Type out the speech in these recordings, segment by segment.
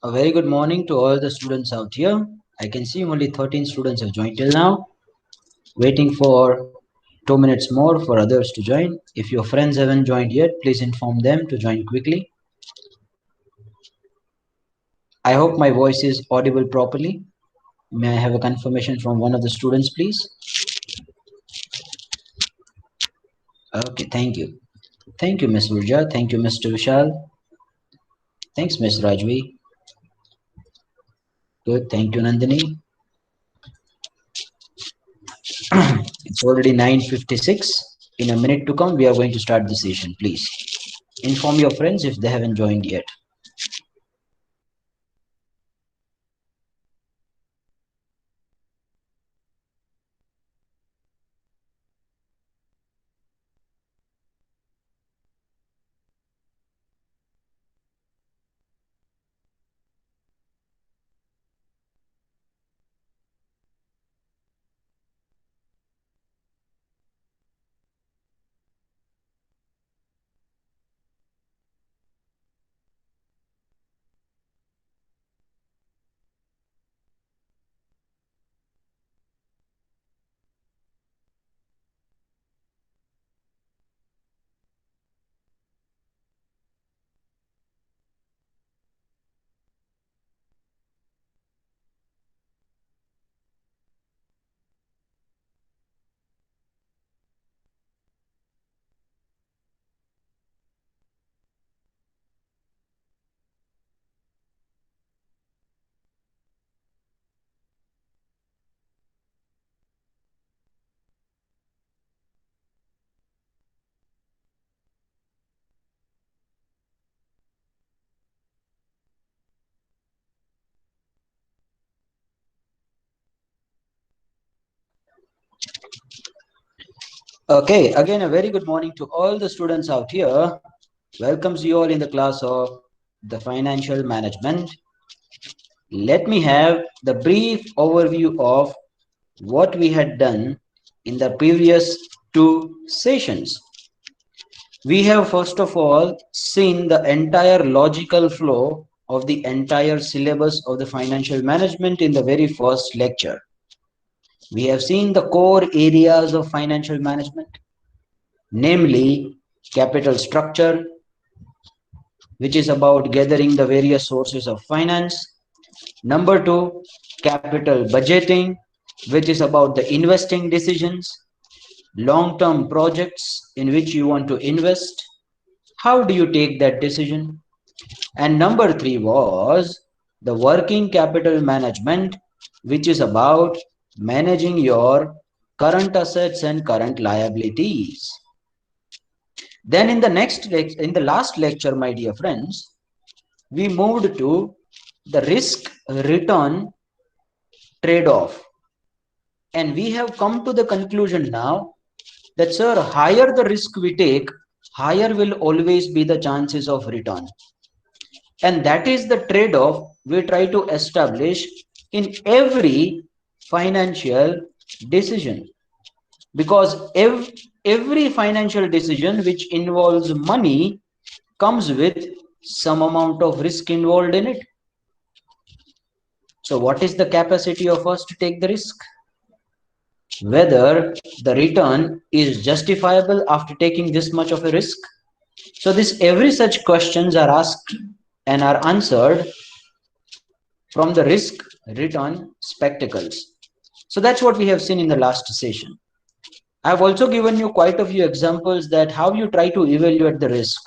A very good morning to all the students out here. I can see only 13 students have joined till now. Waiting for 2 minutes more for others to join. If your friends haven't joined yet, please inform them to join quickly. I hope my voice is audible properly. May I have a confirmation from one of the students, please? Okay, thank you. Thank you, Ms. Urja. Thank you, Mr. Vishal. Thanks, Ms. Rajvi. Good. Thank you, Nandini. It's already 9:56. In a minute to come, we are going to start the session. Please inform your friends if they haven't joined yet. Okay, again, a very good morning to all the students out here. Welcomes you all in the class of the financial management. Let me have the brief overview of what we had done in the previous two sessions. We have first of all seen the entire logical flow of the entire syllabus of the financial management in the very first lecture. We have seen the core areas of financial management, namely capital structure, which is about gathering the various sources of finance. Number two, capital budgeting, which is about the investing decisions, long-term projects in which you want to invest. How do you take that decision? And number three was the working capital management, which is about managing your current assets and current liabilities. Then in the last lecture, my dear friends, we moved to the risk return trade-off. And we have come to the conclusion now that, sir, higher the risk we take, higher will always be the chances of return. And that is the trade-off we try to establish in every financial decision. Because every financial decision which involves money comes with some amount of risk involved in it. So what is the capacity of us to take the risk? Whether the return is justifiable after taking this much of a risk? So this every such questions are asked and are answered from the risk return spectacles. So that's what we have seen in the last session. I've also given you quite a few examples that how you try to evaluate the risk.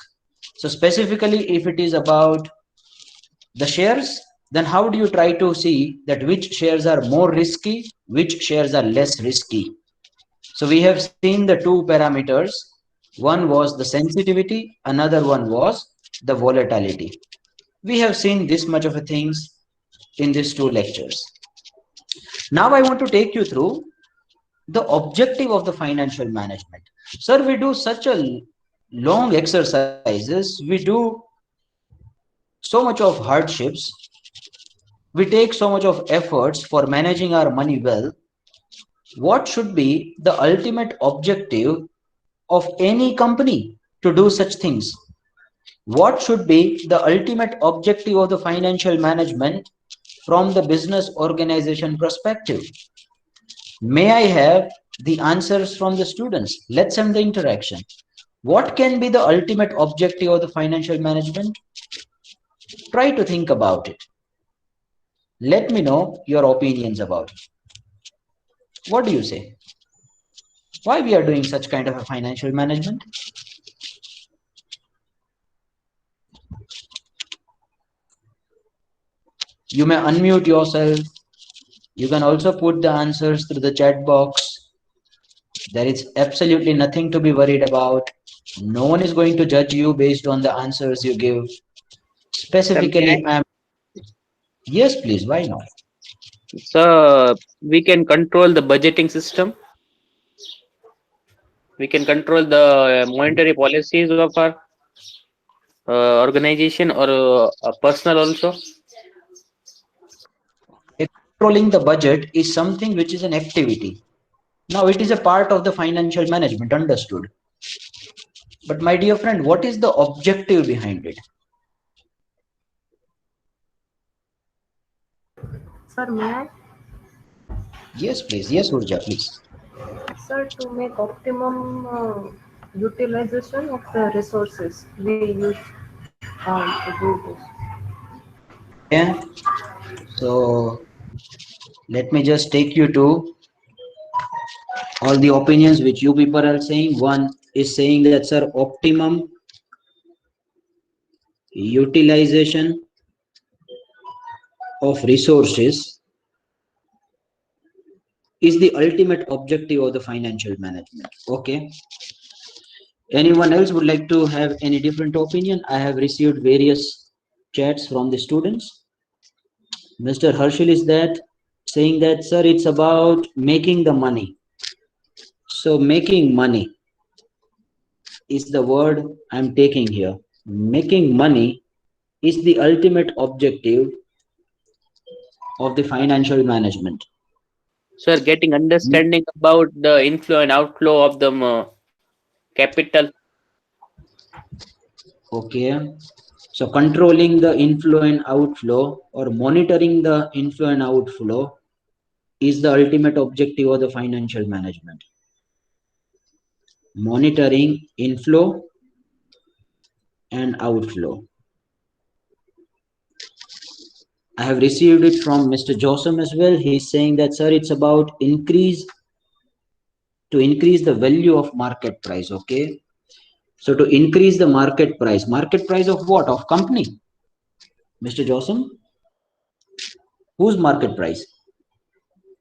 So specifically, if it is about the shares, then how do you try to see that which shares are more risky, which shares are less risky? So we have seen the two parameters. One was the sensitivity, another one was the volatility. We have seen this much of a things in these two lectures. Now I want to take you through the objective of the financial management. Sir, we do such a long exercises, we do so much of hardships, we take so much of efforts for managing our money well. What should be the ultimate objective of any company to do such things? What should be the ultimate objective of the financial management from the business organization perspective? May I have the answers from the students? Let's end the interaction. What can be the ultimate objective of the financial management? Try to think about it. Let me know your opinions about it. What do you say? Why we are doing such kind of a financial management? You may unmute yourself. You can also put the answers through the chat box. There is absolutely nothing to be worried about. No one is going to judge you based on the answers you give. Sir, may I? Specifically, yes, please, why not? So we can control the budgeting system. We can control the monetary policies of our organization or personal also. Controlling the budget is something which is an activity. Now, it is a part of the financial management, understood. But, my dear friend, what is the objective behind it? Sir, may I? Yes, please. Yes, Urja, please. Sir, to make optimum utilization of the resources we use to do this. Okay. So, let me just take you to all the opinions which you people are saying. One is saying that, sir, optimum utilization of resources is the ultimate objective of the financial management. Okay. Anyone else would like to have any different opinion? I have received various chats from the students. Mr. Herschel is that saying that, sir, it's about making the money. So making money is the word I'm taking here. Making money is the ultimate objective of the financial management. So getting understanding about the inflow and outflow of the capital. Okay. So controlling the inflow and outflow or monitoring the inflow and outflow is the ultimate objective of the financial management. Monitoring inflow and outflow. I have received it from Mr. Joseph as well. He's saying that, sir, it's about increase the value of market price. Okay. So to increase the market price of what? Of company. Mr. Joseph, whose market price?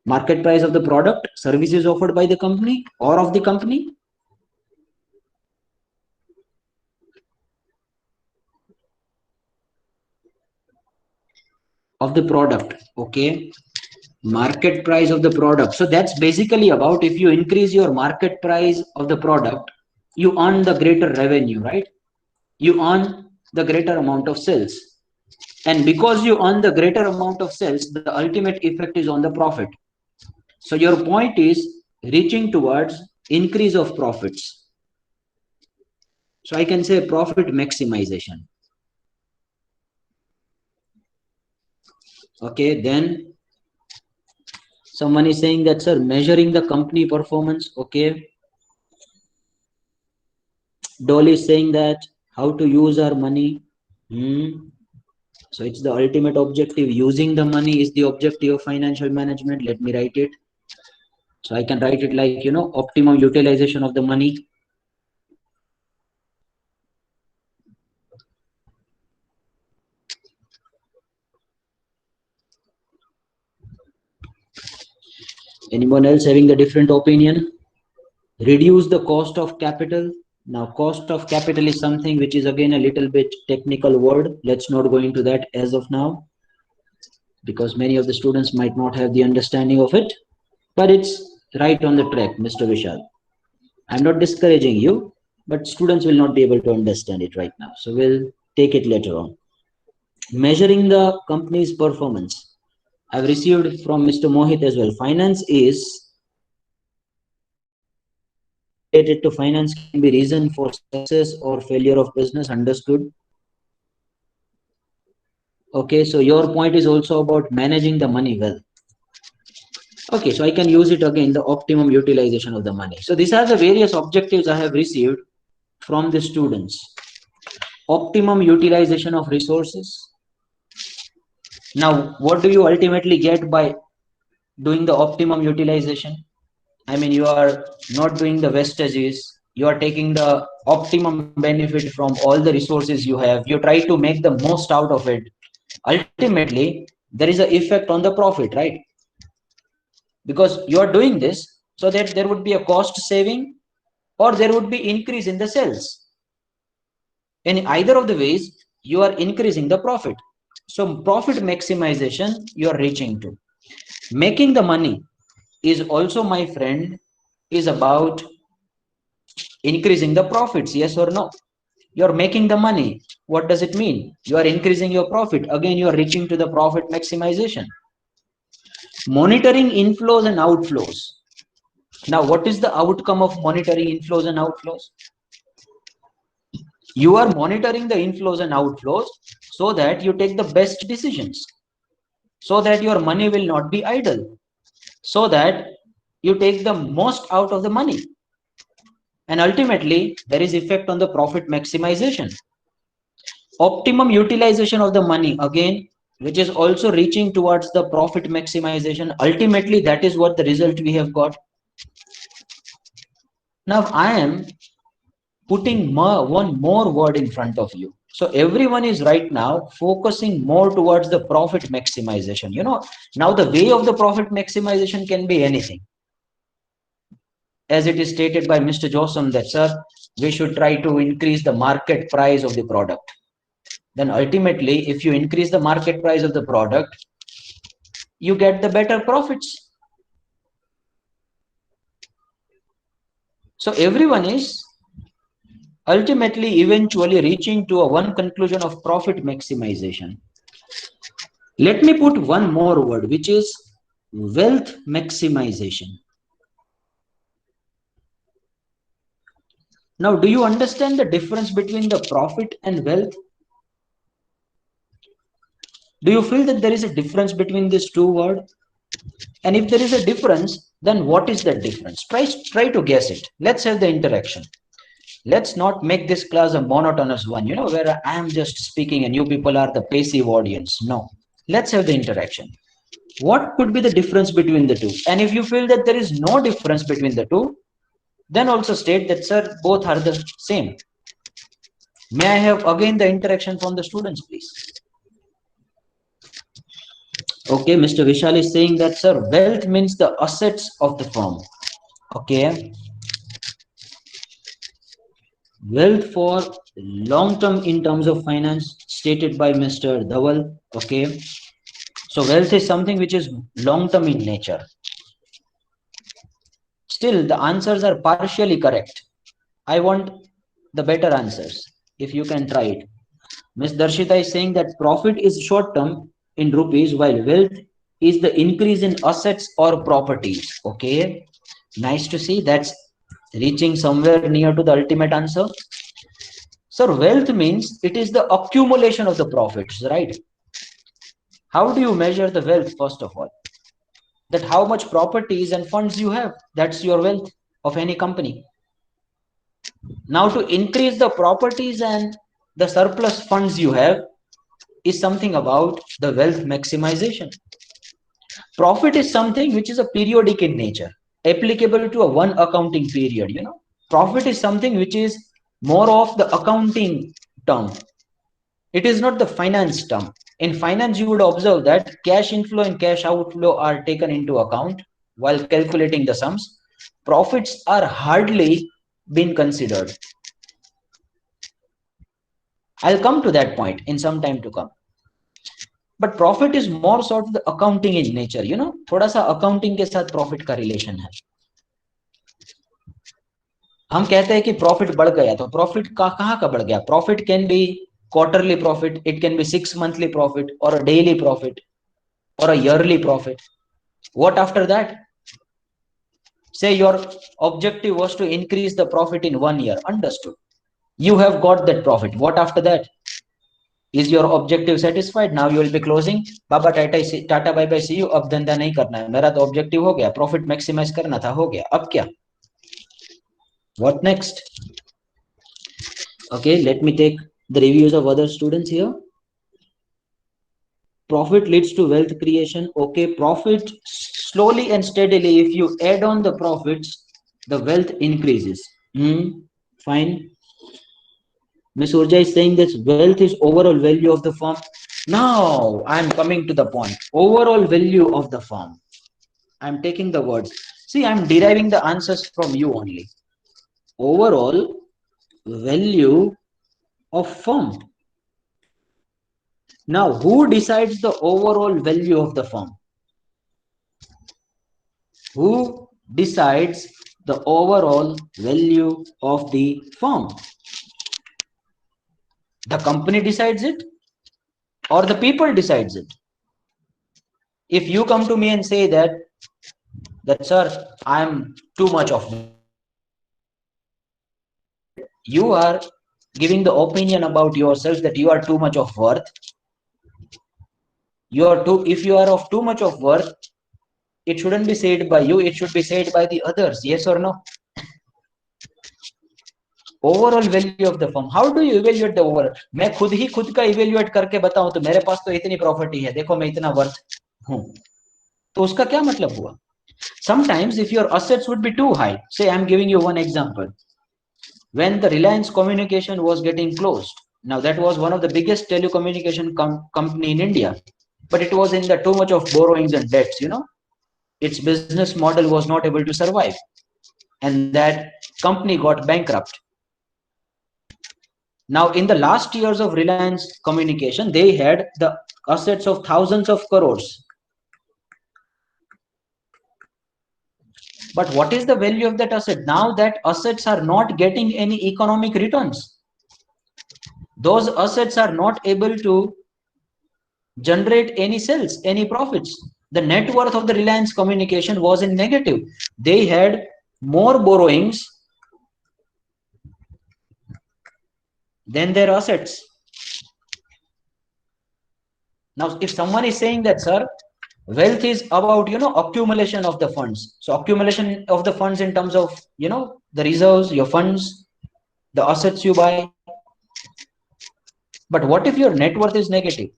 Market price of the product, services offered by the company or of the company? Of the product. Okay. Market price of the product. So that's basically about if you increase your market price of the product, you earn the greater revenue, right? You earn the greater amount of sales. And because you earn the greater amount of sales, the ultimate effect is on the profit. So your point is reaching towards increase of profits. So I can say profit maximization. Okay, then someone is saying that, sir, measuring the company performance. Okay. Dolly is saying that how to use our money. So it's the ultimate objective. Using the money is the objective of financial management. Let me write it. So I can write it like, optimum utilization of the money. Anyone else having the different opinion? Reduce the cost of capital. Now, cost of capital is something which is again a little bit technical word. Let's not go into that as of now, because many of the students might not have the understanding of it, but it's right on the track, Mr. Vishal. I'm not discouraging you, but students will not be able to understand it right now. So we'll take it later on. Measuring the company's performance. I've received from Mr. Mohit as well. Finance is related to finance can be reason for success or failure of business. Understood. Okay, so your point is also about managing the money well. Okay, so I can use it again, the optimum utilization of the money. So these are the various objectives I have received from the students. Optimum utilization of resources. Now, what do you ultimately get by doing the optimum utilization? I mean, you are not doing the wastages, you are taking the optimum benefit from all the resources you have. You try to make the most out of it. Ultimately, there is an effect on the profit, right? Because you are doing this so that there would be a cost saving or there would be increase in the sales. In either of the ways, you are increasing the profit. So profit maximization you are reaching to. Making the money is also, my friend, is about increasing the profits, yes or no? You're making the money. What does it mean? You are increasing your profit. Again, you are reaching to the profit maximization. Monitoring inflows and outflows. Now, what is the outcome of monitoring inflows and outflows? You are monitoring the inflows and outflows so that you take the best decisions, so that your money will not be idle, so that you take the most out of the money. And ultimately, there is effect on the profit maximization. Optimum utilization of the money, again, which is also reaching towards the profit maximization. Ultimately, that is what the result we have got. Now, I am putting one more word in front of you. So everyone is right now focusing more towards the profit maximization. Now the way of the profit maximization can be anything. As it is stated by Mr. Johnson that, sir, we should try to increase the market price of the product. Then ultimately, if you increase the market price of the product, you get the better profits. So everyone is ultimately eventually reaching to a one conclusion of profit maximization. Let me put one more word, which is wealth maximization. Now, do you understand the difference between the profit and wealth? Do you feel that there is a difference between these two words? And if there is a difference, then what is that difference? Try to guess it. Let's have the interaction. Let's not make this class a monotonous one, where I am just speaking and you people are the passive audience. No. Let's have the interaction. What could be the difference between the two? And if you feel that there is no difference between the two, then also state that, sir, both are the same. May I have again the interaction from the students, please? Okay, Mr. Vishal is saying that, sir, wealth means the assets of the firm. Okay. Wealth for long term in terms of finance, stated by Mr. Dhaval. Okay. So wealth is something which is long term in nature. Still, the answers are partially correct. I want the better answers. If you can try it. Ms. Darshita is saying that profit is short term in rupees, while wealth is the increase in assets or properties. Okay. Nice to see. That's reaching somewhere near to the ultimate answer. So wealth means it is the accumulation of the profits, right? How do you measure the wealth, first of all? That how much properties and funds you have. That's your wealth of any company. Now, to increase the properties and the surplus funds you have is something about the wealth maximization. Profit is something which is a periodic in nature, applicable to a one accounting period. Profit is something which is more of the accounting term. It is not the finance term. In finance, you would observe that cash inflow and cash outflow are taken into account while calculating the sums. Profits are hardly been considered. I'll come to that point in some time to come. But profit is more sort of the accounting in nature. थोड़ा सा accounting के साथ profit का relation है. हम कहते हैं कि profit बढ़ गया, तो profit कहाँ का बढ़ गया? Profit can be quarterly profit, it can be 6 monthly profit, or a daily profit, or a yearly profit. What after that? Say your objective was to increase the profit in 1 year. Understood. You have got that profit. What after that? Is your objective satisfied? Now you will be closing. बाबा tata bye bye see you. अब धंधा नहीं करना है. मेरा तो objective हो गया. प्रॉफिट मैक्सिमाइज करना था, हो गया. अब क्या? What next? Okay, let me take the reviews of other students here. Profit leads to wealth creation. Okay, profit slowly and steadily. If you add on the profits, the wealth increases. Fine. Miss Urja is saying that wealth is overall value of the firm. Now I am coming to the point. Overall value of the firm. I am taking the word. See, I am deriving the answers from you only. Overall value of firm. Now, who decides the overall value of the firm? Who decides the overall value of the firm? The company decides it or the people decides it? If you come to me and say that sir, I am too much of wealth, you are giving the opinion about yourself that you are too much of worth. If you are of too much of worth, it shouldn't be said by you, it should be said by the others. Yes or no? Overall value of the firm. How do you evaluate the overall? मैं खुद ही खुद का evaluate करके बताऊं तो मेरे पास तो इतनी प्रॉपर्टी है, देखो मैं इतना वर्थ हूं, तो उसका क्या मतलब हुआ? Sometimes if your assets would be too high, say I'm giving you one example. When the Reliance Communication was getting closed, now that was one of the biggest telecommunication company in India, but it was in the too much of borrowings and debts, its business model was not able to survive, and that company got bankrupt. Now, in the last years of Reliance Communication, they had the assets of thousands of crores. But what is the value of that asset? Now that assets are not getting any economic returns. Those assets are not able to generate any sales, any profits. The net worth of the Reliance Communication was in negative. They had more borrowings than their assets. Now, if someone is saying that, sir, wealth is about, accumulation of the funds. So accumulation of the funds in terms of, the reserves, your funds, the assets you buy. But what if your net worth is negative?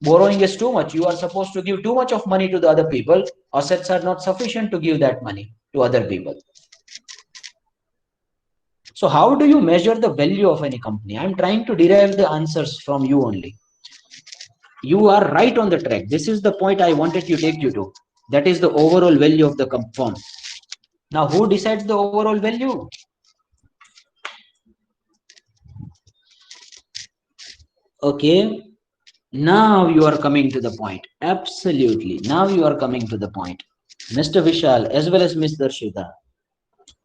Borrowing is too much. You are supposed to give too much of money to the other people. Assets are not sufficient to give that money to other people. So how do you measure the value of any company? I'm trying to derive the answers from you only. You are right on the track. This is the point I wanted to take you to. That is the overall value of the firm. Now, who decides the overall value? Okay. Now you are coming to the point. Absolutely. Now you are coming to the point. Mr. Vishal as well as Ms. Darshita.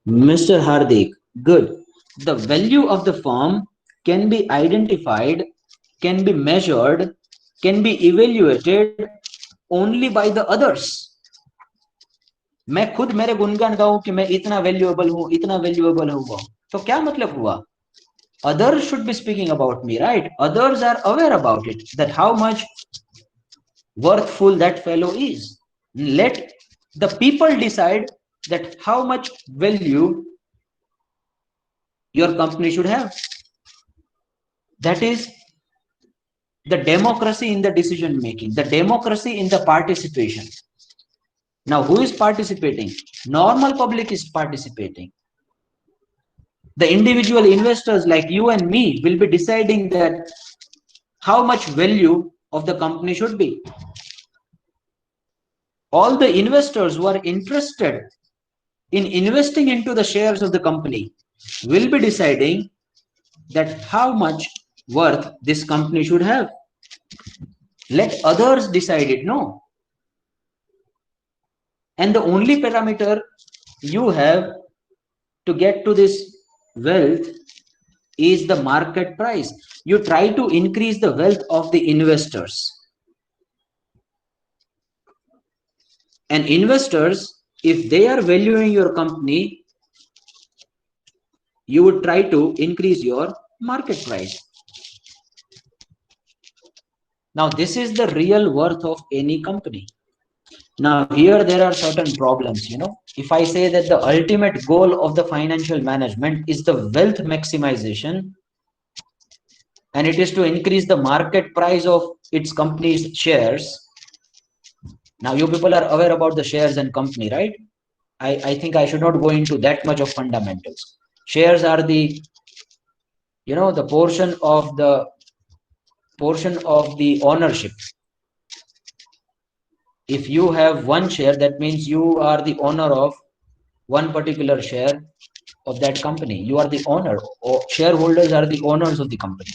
Mr. Hardik. Good. The value of the firm can be identified, can be measured, can be evaluated only by the others. मैं खुद मेरे गुणगान गाऊं कि मैं इतना valuable हूं, इतना valuable हुआ, तो क्या मतलब हुआ? Others should be speaking about me, right? Others are aware about it, that how much worthful that fellow is. Let the people decide that how much value your company should have. That is the democracy in the decision making, the democracy in the participation. Now, who is participating? Normal public is participating. The individual investors like you and me will be deciding that how much value of the company should be. All the investors who are interested in investing into the shares of the company will be deciding that how much worth this company should have. Let others decide it, no? And the only parameter you have to get to this wealth is the market price. You try to increase the wealth of the investors. And investors, if they are valuing your company you would try to increase your market price. Now, this is the real worth of any company. Now, here there are certain problems. If I say that the ultimate goal of the financial management is the wealth maximization, and it is to increase the market price of its company's shares. Now, you people are aware about the shares and company, right? I think I should not go into that much of fundamentals. Shares are the the portion of the ownership. If you have one share, that means you are the owner of one particular share of that company. You are the owner, or shareholders are the owners of the company.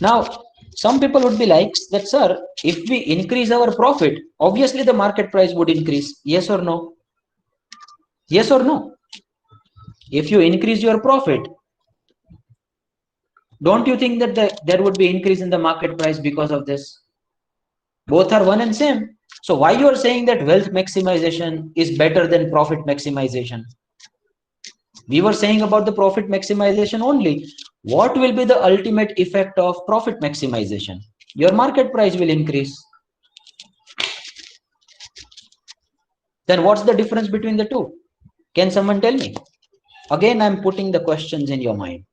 Now, some people would be like that, sir, if we increase our profit, obviously the market price would increase. Yes or no? Yes or no? If you increase your profit, don't you think that there would be increase in the market price because of this? Both are one and same. So why you are saying that wealth maximization is better than profit maximization? We were saying about the profit maximization only. What will be the ultimate effect of profit maximization? Your market price will increase. Then what's the difference between the two? Can someone tell me? Again, I'm putting the questions in your mind.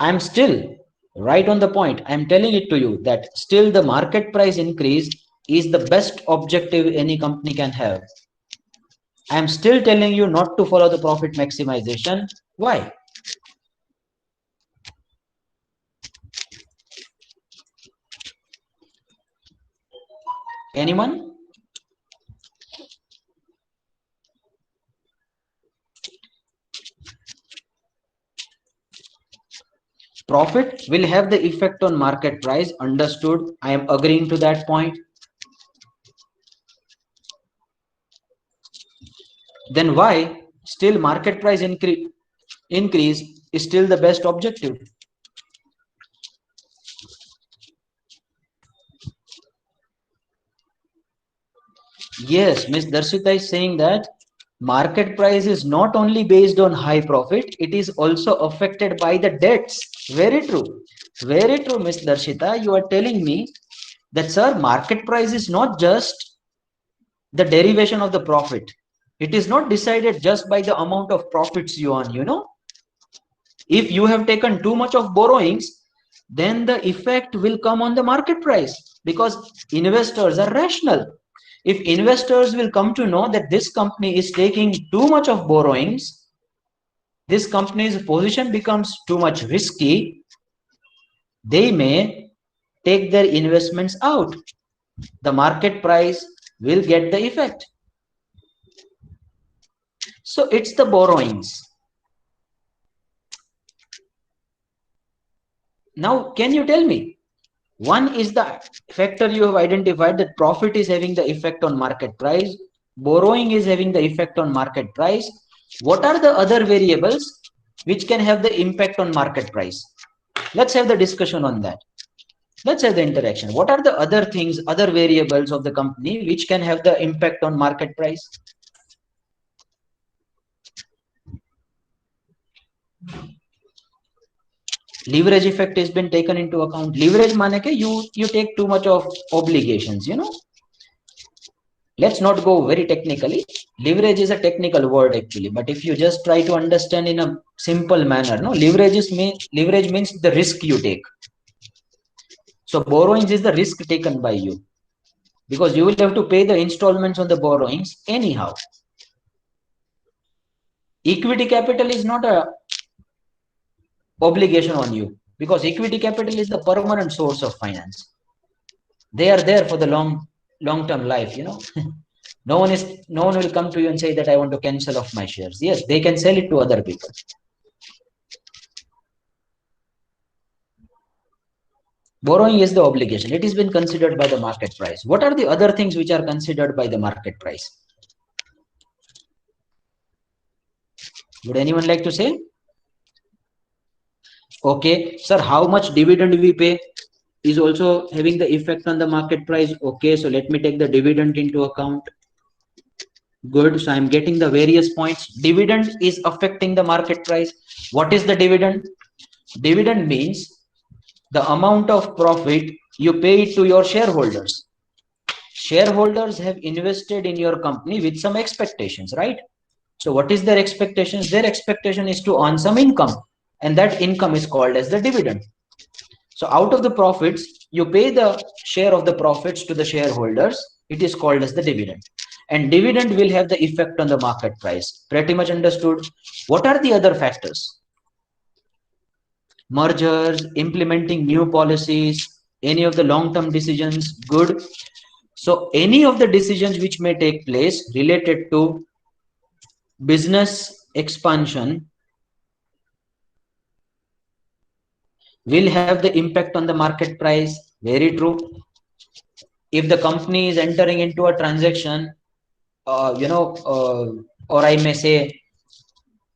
I'm still right on the point. I'm telling it to you that still the market price increase is the best objective any company can have. I'm still telling you not to follow the profit maximization. Why? Anyone? Profit will have the effect on market price. Understood. I am agreeing to that point. Then why still market price increase is still the best objective? Yes, Ms. Darshita is saying that market price is not only based on high profit, it is also affected by the debts. Very true. Very true, Ms. Darshita. You are telling me that, sir, market price is not just the derivation of the profit. It is not decided just by the amount of profits you earn. If you have taken too much of borrowings, then the effect will come on the market price, because investors are rational. If investors will come to know that this company is taking too much of borrowings, this company's position becomes too much risky, they may take their investments out. The market price will get the effect. So it's the borrowings. Now, can you tell me? One is the factor you have identified, that profit is having the effect on market price. Borrowing is having the effect on market price. What are the other variables which can have the impact on market price? Let's have the discussion on that. Let's have the interaction. What are the other things, other variables of the company which can have the impact on market price? Leverage effect has been taken into account. Leverage mane ke you take too much of obligations. Let's not go very technically. Leverage is a technical word actually, but if you just try to understand in a simple manner, no, leverage means the risk you take. So borrowings is the risk taken by you, because you will have to pay the installments on the borrowings anyhow. Equity capital is not a obligation on you, because equity capital is the permanent source of finance. They are there for the long-term life. No one will come to you and say that I want to cancel off my shares. Yes, they can sell it to other people. Borrowing is the obligation. It has been considered by the market price. What are the other things which are considered by the market price? Would anyone like to say? Okay, sir, how much dividend we pay is also having the effect on the market price. Okay, so let me take the dividend into account. Good. So I'm getting the various points. Dividend is affecting the market price. What is the dividend? Dividend means the amount of profit you pay it to your shareholders. Shareholders have invested in your company with some expectations, right? So what is their expectations? Their expectation is to earn some income, and that income is called as the dividend. So out of the profits, you pay the share of the profits to the shareholders. It is called as the dividend. And dividend will have the effect on the market price. Pretty much understood. What are the other factors? Mergers, implementing new policies, any of the long-term decisions, good. So any of the decisions which may take place related to business expansion will have the impact on the market price. Very true. If the company is entering into a transaction, or I may say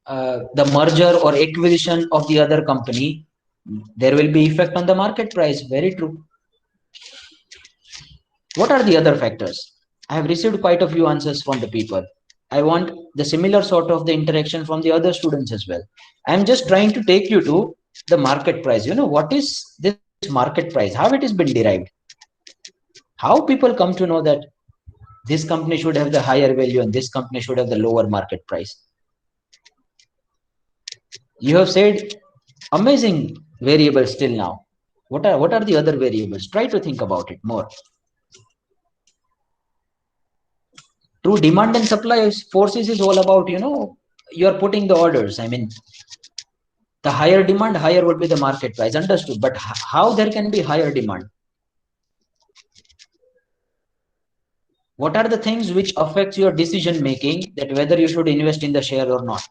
the merger or acquisition of the other company, there will be effect on the market price. Very true. What are the other factors? I have received quite a few answers from the people. I want the similar sort of the interaction from the other students as well. I'm just trying to take you to the market price. What is this market price? How it has been derived? How people come to know that this company should have the higher value and this company should have the lower market price? You have said amazing variables till now. What are the other variables? Try to think about it more. True, demand and supply forces is all about, you're putting the orders. I mean, the higher demand, higher would be the market price. Understood. But how there can be higher demand? What are the things which affects your decision making, that whether you should invest in the share or not?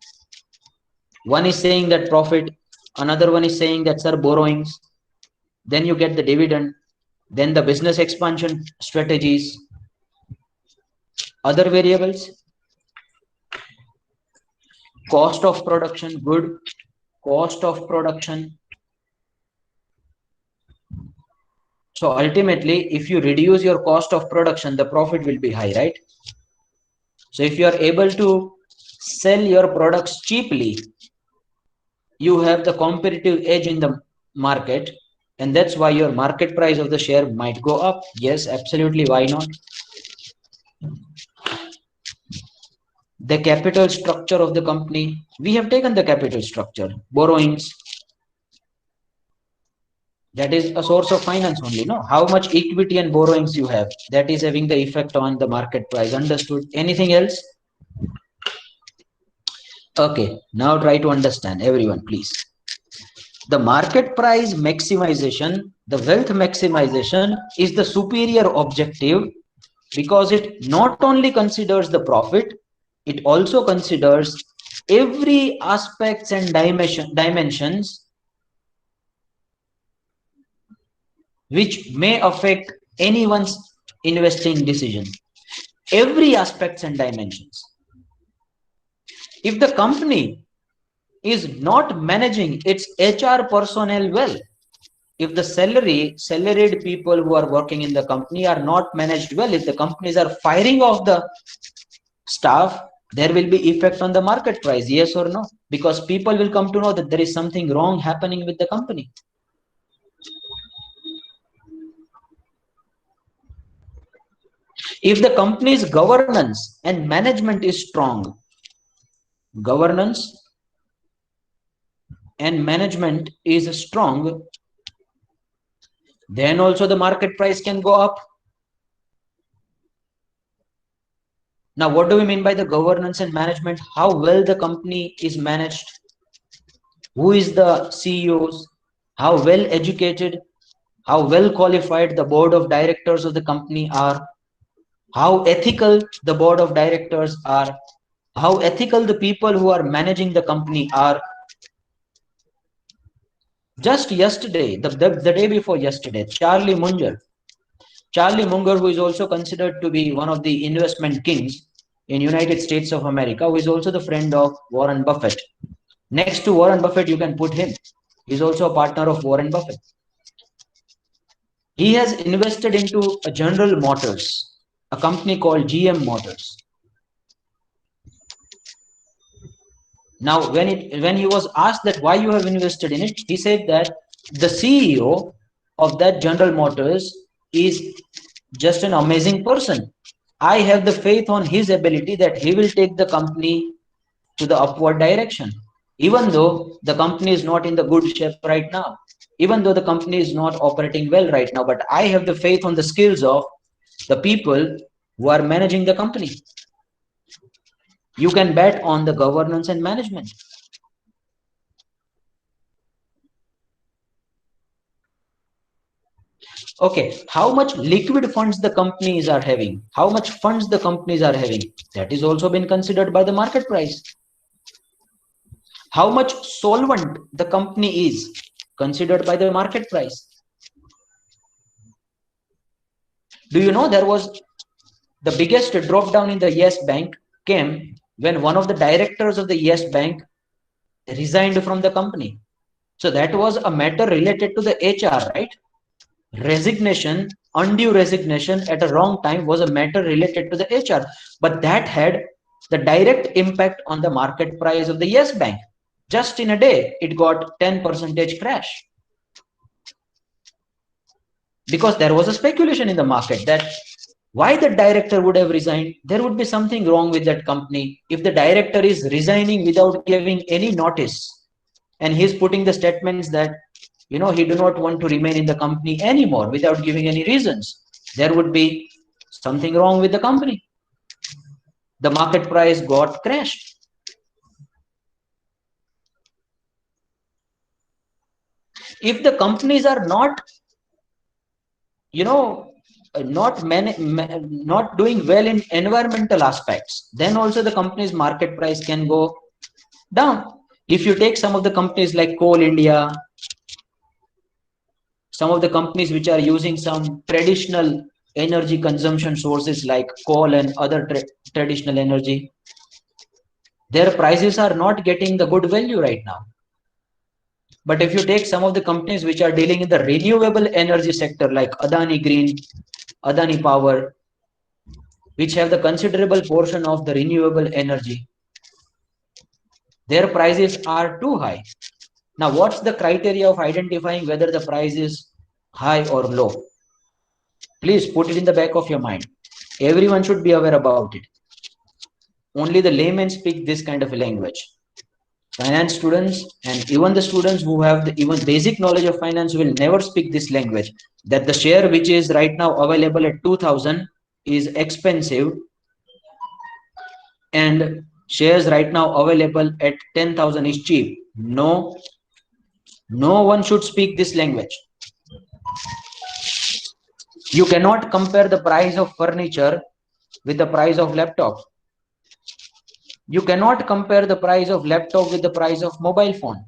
One is saying that profit, another one is saying that sir borrowings, then you get the dividend, then the business expansion strategies, other variables, cost of production, good, cost of production. So ultimately, if you reduce your cost of production, the profit will be high, right? So if you are able to sell your products cheaply, you have the competitive edge in the market, and that's why your market price of the share might go up. Yes, absolutely, why not? The capital structure of the company, we have taken the capital structure, borrowings, that is a source of finance only, no? How much equity and borrowings you have, that is having the effect on the market price. Understood? Anything else? Okay, now try to understand, everyone, please. The market price maximization, the wealth maximization is the superior objective, because it not only considers the profit, it also considers every aspects and dimensions which may affect anyone's investing decision. Every aspects and dimensions. If the company is not managing its HR personnel well, if the salaried people who are working in the company are not managed well, if the companies are firing off the staff, there will be effect on the market price. Yes or no? Because people will come to know that there is something wrong happening with the company. If the company's governance and management is strong, governance and management is strong, then also the market price can go up. Now, what do we mean by the governance and management? How well the company is managed, who is the CEOs, how well educated, how well qualified the board of directors of the company are, how ethical the board of directors are, how ethical the people who are managing the company are. Just yesterday, the day before yesterday, Charlie Munger, who is also considered to be one of the investment kings in United States of America, who is also the friend of Warren Buffett. Next to Warren Buffett, you can put him. He's also a partner of Warren Buffett. He has invested into a General Motors, a company called GM Motors. Now when he was asked that why you have invested in it, he said that the CEO of that General Motors is just an amazing person. I have the faith on his ability that he will take the company to the upward direction, even though the company is not in the good shape right now, even though the company is not operating well right now, but I have the faith on the skills of the people who are managing the company. You can bet on the governance and management. Okay, how much liquid funds the companies are having, how much funds the companies are having, that is also been considered by the market price. How much solvent the company is, considered by the market price. Do you know there was the biggest drop down in the Yes Bank came when one of the directors of the Yes Bank resigned from the company. So that was a matter related to the HR, right? Resignation, undue resignation at a wrong time was a matter related to the HR, but that had the direct impact on the market price of the Yes Bank. Just in a day, it got 10% crash because there was a speculation in the market that why the director would have resigned. There would be something wrong with that company if the director is resigning without giving any notice, and he's putting the statements that he do not want to remain in the company anymore without giving any reasons. There would be something wrong with the company. The market price got crashed. If the companies are not you know not doing well in environmental aspects, then also the company's market price can go down. If you take some of the companies like Coal India, some of the companies which are using some traditional energy consumption sources like coal and other traditional energy, their prices are not getting the good value right now. But if you take some of the companies which are dealing in the renewable energy sector like Adani Green, Adani Power, which have the considerable portion of the renewable energy, their prices are too high. Now, what's the criteria of identifying whether the price is high or low? Please put it in the back of your mind. Everyone should be aware about it. Only the laymen speak this kind of a language. Finance students and even the students who have the even basic knowledge of finance will never speak this language, that the share which is right now available at 2000 is expensive and shares right now available at 10,000 is cheap. No, no one should speak this language. You cannot compare the price of furniture with the price of laptop. You cannot compare the price of laptop with the price of mobile phone.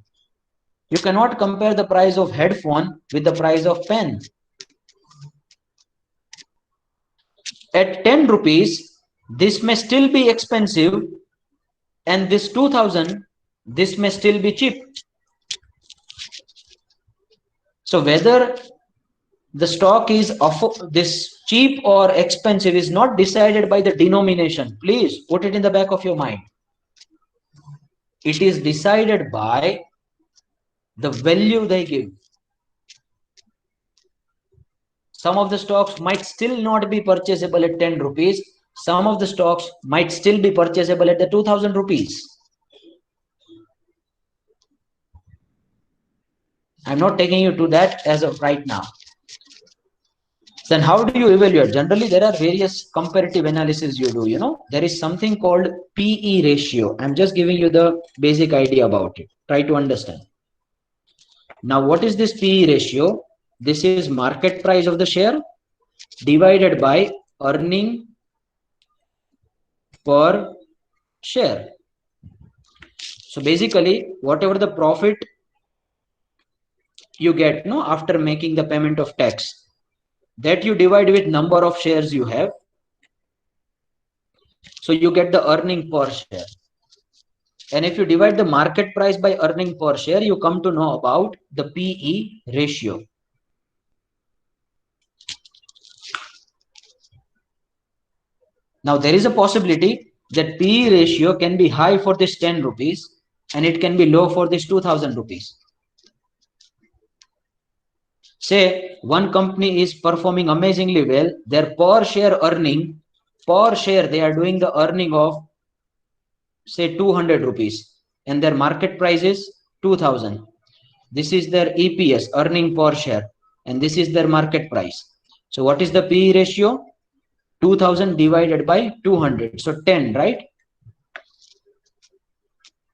You cannot compare the price of headphone with the price of pen. At 10 rupees, this may still be expensive, and this 2000, this may still be cheap. So whether the stock is this cheap or expensive is not decided by the denomination. Please put it in the back of your mind. It is decided by the value they give. Some of the stocks might still not be purchasable at 10 rupees. Some of the stocks might still be purchasable at the 2000 rupees. I'm not taking you to that as of right now. Then how do you evaluate? Generally, there are various comparative analysis you do. There is something called PE ratio. I'm just giving you the basic idea about it. Try to understand. Now, what is this PE ratio? This is market price of the share divided by earning per share. So basically, whatever the profit you get after making the payment of tax, that you divide with number of shares you have. So you get the earning per share. And if you divide the market price by earning per share, you come to know about the PE ratio. Now there is a possibility that PE ratio can be high for this 10 rupees and it can be low for this 2000 rupees. Say one company is performing amazingly well, their per share earning, per share they are doing the earning of say 200 rupees and their market price is 2000. This is their EPS, earning per share, and this is their market price. So what is the PE ratio? 2000 divided by 200, so 10, right?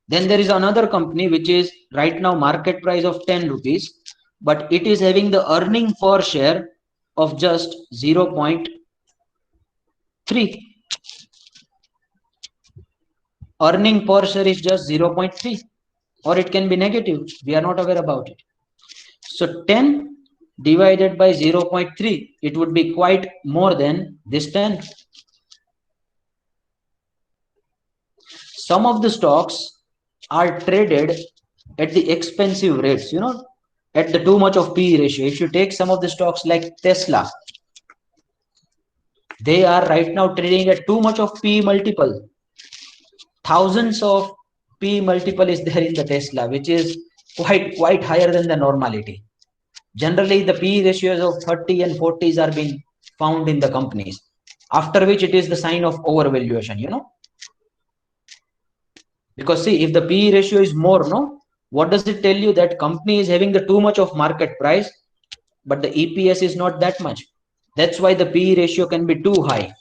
Then there is another company which is right now market price of 10 rupees, but it is having the earning per share of just 0.3. Earning per share is just 0.3, or it can be negative. We are not aware about it. So 10 divided by 0.3, it would be quite more than this 10. Some of the stocks are traded at the expensive rates, at the too much of PE ratio. If you take some of the stocks like Tesla, they are right now trading at too much of PE multiple. Thousands of PE multiple is there in the Tesla, which is quite higher than the normality. Generally, the PE ratios of 30 and 40s are being found in the companies, after which it is the sign of overvaluation. Because see, if the PE ratio is more, no, what does it tell you? That company is having the too much of market price, but the EPS is not that much. That's why the PE ratio can be too high.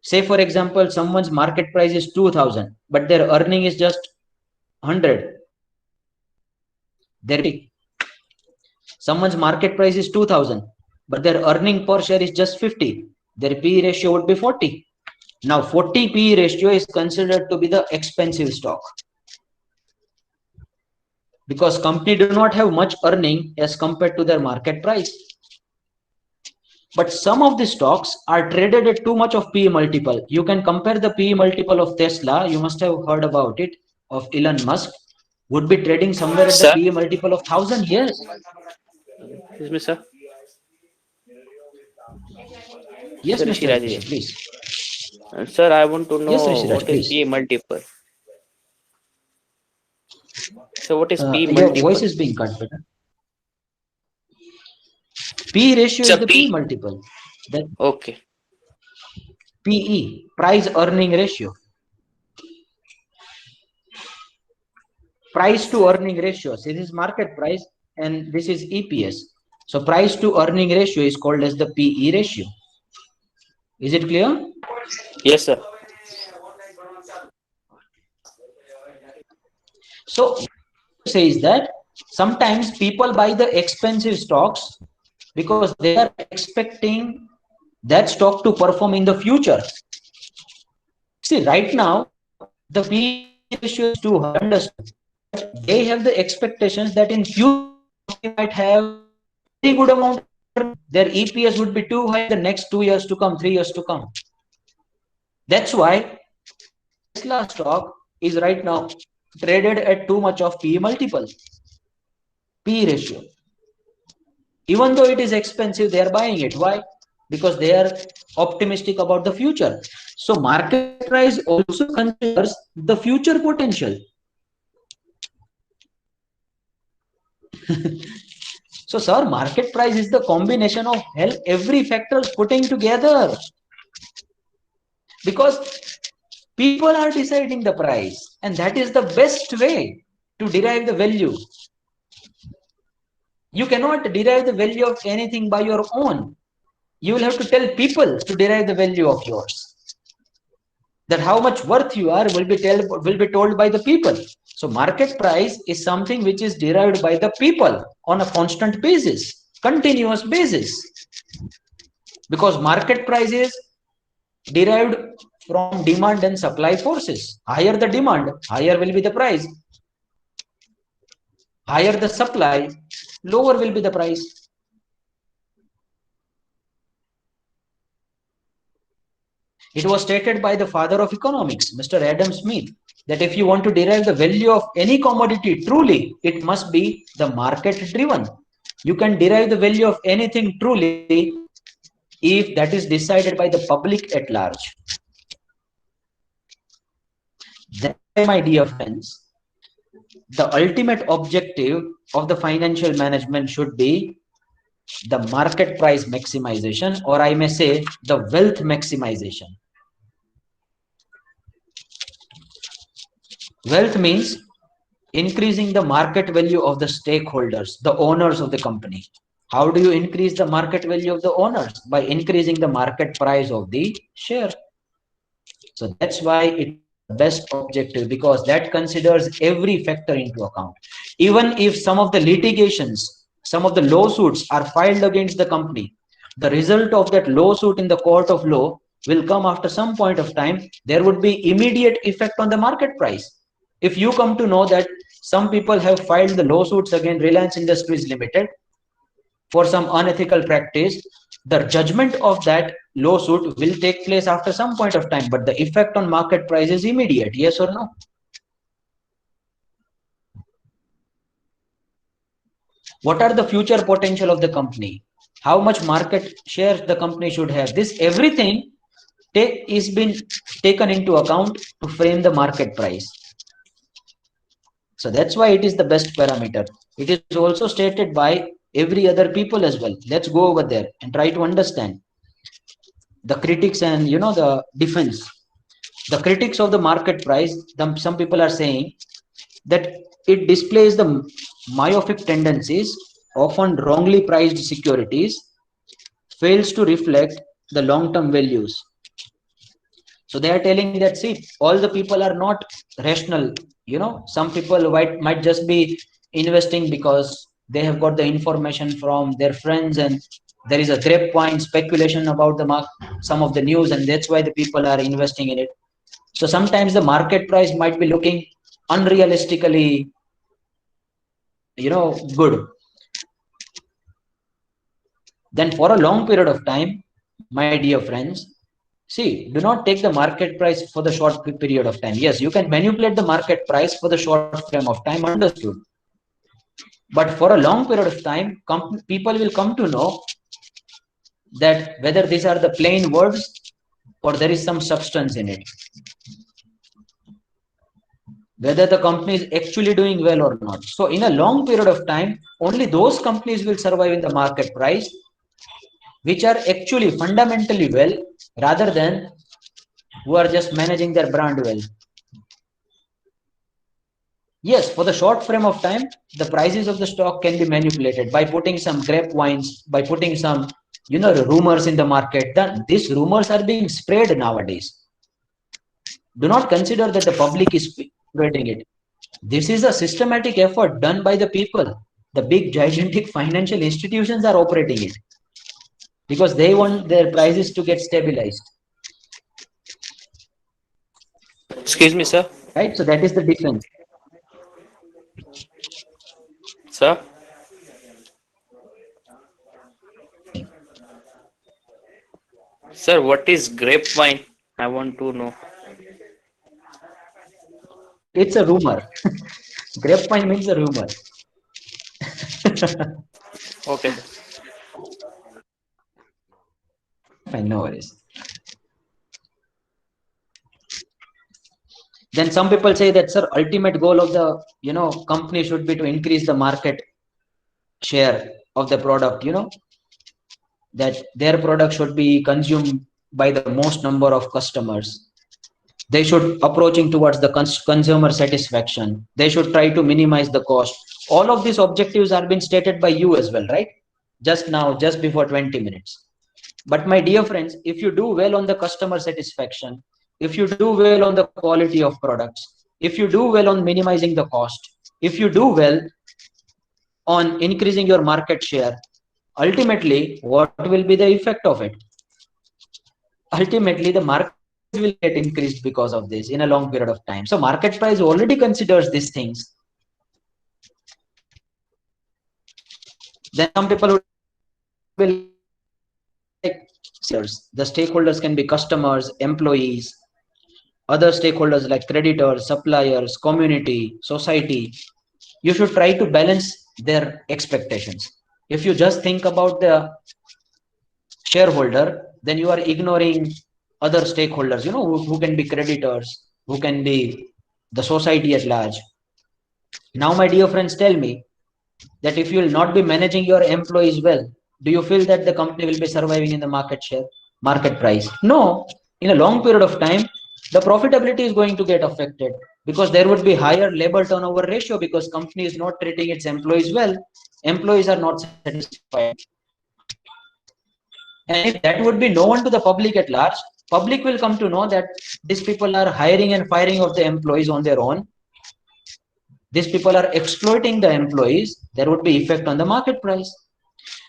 Say for example, someone's market price is 2000, but their earning is just 100. Someone's market price is 2000, but their earning per share is just 50. Their PE ratio would be 40. Now 40 PE ratio is considered to be the expensive stock, because company do not have much earning as compared to their market price. But some of the stocks are traded at too much of PE multiple. You can compare the PE multiple of Tesla. You must have heard about it, of Elon Musk. Would be trading somewhere at the Sir, PE multiple of 1000. Yes. excuse me, sir. Yes, Sir Mr. Shiraj Rishi, here. please. Sir, I want to Yes, know Rishi, what is please. PA multiple. So what is P Your voice multiple? is being cut, better. P ratio is Sir, the P P. multiple. That Okay. PE, price earning ratio. Price to earning ratio. See, this is market price and this is EPS. So price to earning ratio is called as the PE ratio. Is it clear? Yes, sir. So say is that sometimes people buy the expensive stocks because they are expecting that stock to perform in the future. See, right now the PE ratio is too high, understood, but they have the expectations that in future the company might have very good amount of earning. Their EPS would be too high in the next 2 years to come, 3 years to come. That's why Tesla stock is right now traded at too much of PE multiple, PE ratio. Even though it is expensive, they are buying it. Why? Because they are optimistic about the future. So market price also considers the future potential. So sir, market price is the combination of every factors putting together, because people are deciding the price, and that is the best way to derive the value. You cannot derive the value of anything by your own. You will have to tell people to derive the value of yours. That how much worth you are will be told by the people. So market price is something which is derived by the people on a constant basis, continuous basis, because market price is derived from demand and supply forces. Higher the demand, higher will be the price. Higher the supply, lower will be the price. It was stated by the father of economics, Mr. Adam Smith, that if you want to derive the value of any commodity truly, it must be the market driven. You can derive the value of anything truly if that is decided by the public at large. That's why, my dear friends, the ultimate objective of the financial management should be the market price maximization, or I may say the wealth maximization. Wealth means increasing the market value of the stakeholders, the owners of the company. How do you increase the market value of the owners? By increasing the market price of the share. So that's why it is the best objective, because that considers every factor into account. Even if some of the litigations, some of the lawsuits are filed against the company, the result of that lawsuit in the court of law will come after some point of time. There would be immediate effect on the market price. If you come to know that some people have filed the lawsuits against Reliance Industries Limited for some unethical practice, the judgment of that lawsuit will take place after some point of time, but the effect on market price is immediate. Yes or no? What are the future potential of the company? How much market share the company should have? This everything is been taken into account to frame the market price. So that's why it is the best parameter. It is also stated by every other people as well. Let's go over there and try to understand the critics and the defense. The critics of the market price, some people are saying that it displays the myopic tendencies, often wrongly priced securities, fails to reflect the long-term values. So they are telling that, see, all the people are not rational. Some people might just be investing because they have got the information from their friends, and there is a grapevine speculation about some of the news, and that's why the people are investing in it. So sometimes the market price might be looking unrealistically, good. Then for a long period of time, my dear friends, see, do not take the market price for the short period of time. Yes, you can manipulate the market price for the short frame of time, understood. But for a long period of time, people will come to know that whether these are the plain words or there is some substance in it. Whether the company is actually doing well or not. So in a long period of time, only those companies will survive in the market price which are actually fundamentally well, rather than who are just managing their brand well. Yes, for the short frame of time, the prices of the stock can be manipulated by putting some grapevines, by putting some, rumors in the market. Then these rumors are being spread nowadays. Do not consider that the public is spreading it. This is a systematic effort done by the people. The big, gigantic financial institutions are operating it because they want their prices to get stabilized. Excuse me, sir. Right? So that is the difference. Sir, sir, what is grapevine? I want to know. It's a rumor. Grapevine means a rumor. Okay, sir. Fine, no worries. Then some people say that, sir, ultimate goal of the company should be to increase the market share of the product. That their product should be consumed by the most number of customers. They should approaching towards the consumer satisfaction. They should try to minimize the cost. All of these objectives are being stated by you as well, right? Just now, just before 20 minutes. But my dear friends, if you do well on the customer satisfaction, if you do well on the quality of products, if you do well on minimizing the cost, if you do well on increasing your market share, ultimately, what will be the effect of it? Ultimately, the market price will get increased because of this in a long period of time. So market price already considers these things. Then some people would be like stakeholders. The stakeholders can be customers, employees, other stakeholders like creditors, suppliers, community, society. You should try to balance their expectations. If you just think about the shareholder, then you are ignoring other stakeholders, who can be creditors, who can be the society at large. Now, my dear friends, tell me that if you will not be managing your employees well, do you feel that the company will be surviving in the market share, market price? No. In a long period of time, the profitability is going to get affected because there would be higher labor turnover ratio because company is not treating its employees well. Employees are not satisfied. And if that would be known to the public at large, public will come to know that these people are hiring and firing of the employees on their own. These people are exploiting the employees. There would be effect on the market price.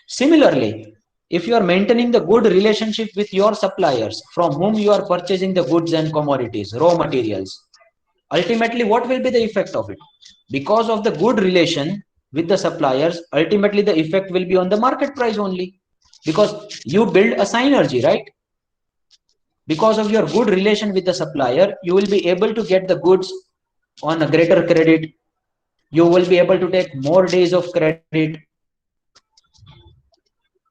Similarly, if you are maintaining the good relationship with your suppliers from whom you are purchasing the goods and commodities, raw materials, ultimately what will be the effect of it? Because of the good relation with the suppliers, ultimately the effect will be on the market price only. Because you build a synergy, right? Because of your good relation with the supplier, you will be able to get the goods on a greater credit. You will be able to take more days of credit.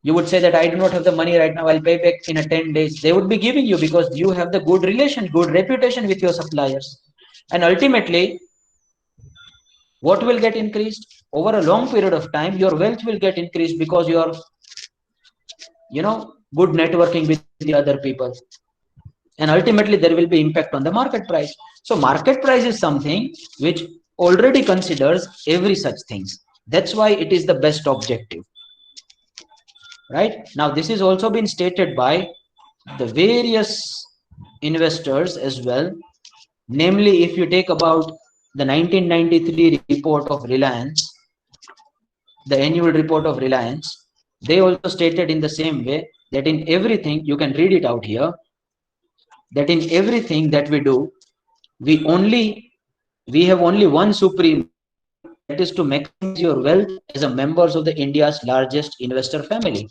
You would say that I do not have the money right now, I'll pay back in a 10 days. They would be giving you because you have the good relation, good reputation with your suppliers. And ultimately, what will get increased? Over a long period of time, your wealth will get increased because you are, good networking with the other people. And ultimately, there will be impact on the market price. So market price is something which already considers every such things. That's why it is the best objective. Right now, this is also been stated by the various investors as well. Namely, if you take about the 1993 report of Reliance, the annual report of Reliance, they also stated in the same way that in everything, you can read it out here, that in everything that we do, we have only one supreme goal, that is to maximize your wealth as a members of the India's largest investor family.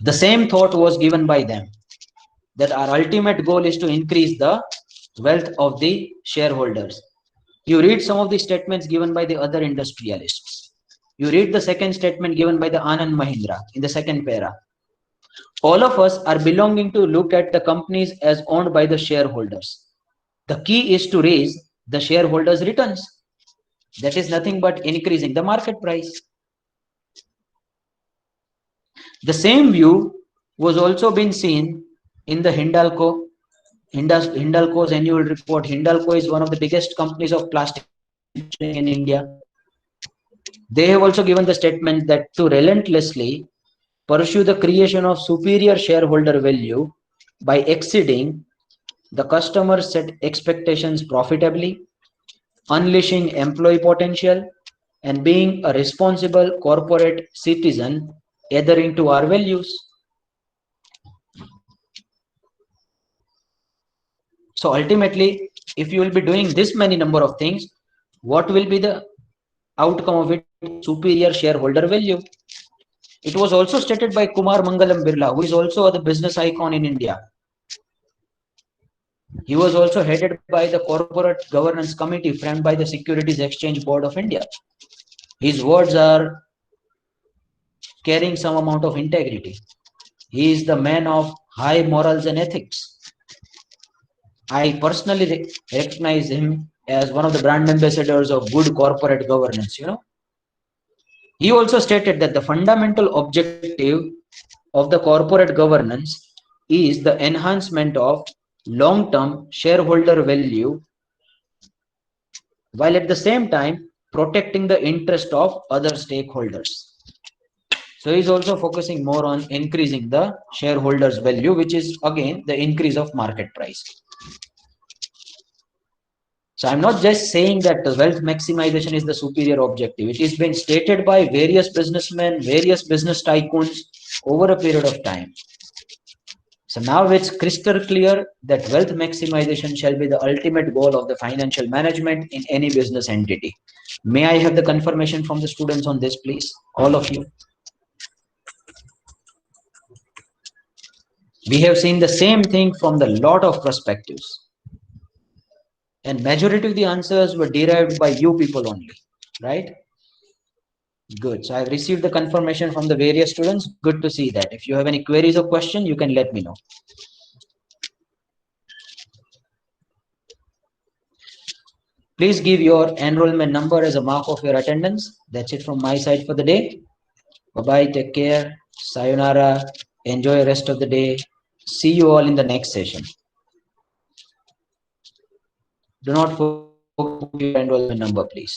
The same thought was given by them, that our ultimate goal is to increase the wealth of the shareholders. You read some of the statements given by the other industrialists. You read the second statement given by the Anand Mahindra in the second para. All of us are belonging to look at the companies as owned by the shareholders. The key is to raise the shareholders' returns. That is nothing but increasing the market price. The same view was also been seen in the Hindalco. Hindalco's annual report. Hindalco is one of the biggest companies of plastic manufacturing in India. They have also given the statement that to relentlessly pursue the creation of superior shareholder value by exceeding the customer set expectations profitably, unleashing employee potential, and being a responsible corporate citizen adhering to our values. So ultimately, if you will be doing this many number of things, what will be the outcome of it? Superior shareholder value. It was also stated by Kumar Mangalam Birla, who is also the business icon in India. He was also headed by the corporate governance committee framed by the Securities Exchange Board of India. His words are carrying some amount of integrity. He is the man of high morals and ethics. I personally recognize him as one of the brand ambassadors of good corporate governance. He also stated that the fundamental objective of the corporate governance is the enhancement of long-term shareholder value while at the same time protecting the interest of other stakeholders. So he's also focusing more on increasing the shareholders value, which is again the increase of market price. So I'm not just saying that the wealth maximization is the superior objective. It has been stated by various businessmen, various business tycoons over a period of time. So now it's crystal clear that wealth maximization shall be the ultimate goal of the financial management in any business entity. May I have the confirmation from the students on this, please? All of you. We have seen the same thing from the lot of perspectives. And majority of the answers were derived by you people only, right? Good. So I've received the confirmation from the various students. Good to see that. If you have any queries or question, you can let me know. Please give your enrollment number as a mark of your attendance. That's it from my side for the day. Bye bye, take care, sayonara, enjoy the rest of the day. See you all in the next session. Do not forget to put your enrollment number, please.